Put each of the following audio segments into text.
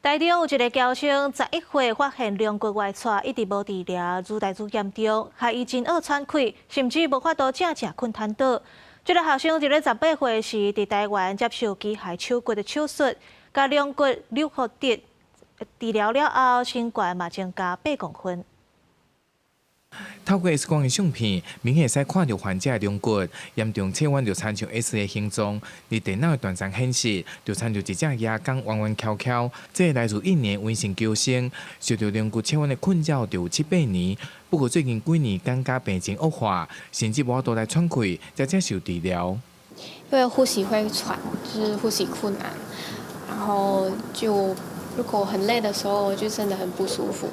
台中有一个高生11岁发现龙骨外窜，一直无治疗，愈来愈严重，害伊真恶喘气，甚至无法度正困瘫倒。这个学生就在18岁时，伫台湾接受机械手骨的手术，甲龙骨瘤复得治疗了后，身高嘛增加8公分。 透过 X 光的相片，明显使看到患者的龙骨严重切弯，就参像 S 的形状。伫电脑的断层显示，就参像一只牙缸弯弯翘翘。这来自印尼温姓高生，受到龙骨切弯的困扰就有7、8年。不过最近几年感觉病情恶化，甚至无法度来喘气，才接受治疗。因为呼吸会喘，就是呼吸困难，然后如果很累的时候，就真的很不舒服。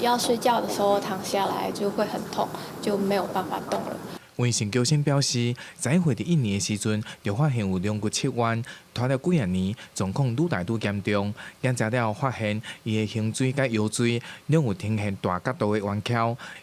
要睡觉的时候躺下来就会很痛，就没有办法动了。温姓高生表示，11岁伫1年的时阵，就发现有龙骨切弯，拖了几啊年，状况愈来愈严重。检查了后发现，伊的胸椎甲腰椎拢有呈现大角度的弯曲，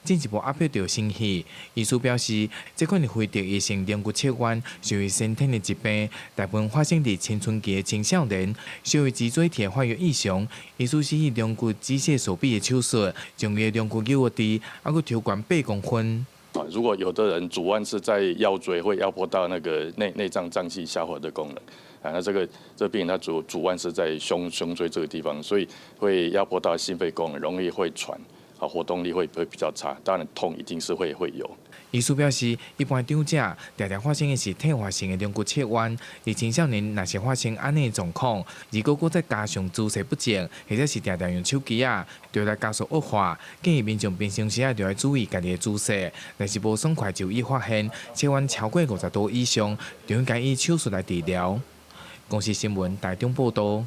进一步压迫到心肺。医师表示，这款非特异性龙骨切弯属于先天的疾病，大部分发生伫青春期的青少年，属于脊椎体的发育异常。医师是以龙骨机械手臂的手术，将伊的龙骨扭低，还佫抽悬8公分。 如果有的人主弯是在腰椎，会压迫到那个内脏脏器下滑的功能，那这病人他主弯是在胸椎这个地方，所以会压迫到心肺功能，容易会喘，活动力会比较差，当然痛一定是会有。 医师表示，一般长者常常发生的是退化性的龙骨切弯，而青少年若是发生安尼的状况，如果再加上姿势不正，或者是常常用手机就来加速恶化。建议民众平常时就要注意家己的姿势，若是无爽快就医发现切弯超过50度以上，就应该以手术来治疗。公司新闻台中报道。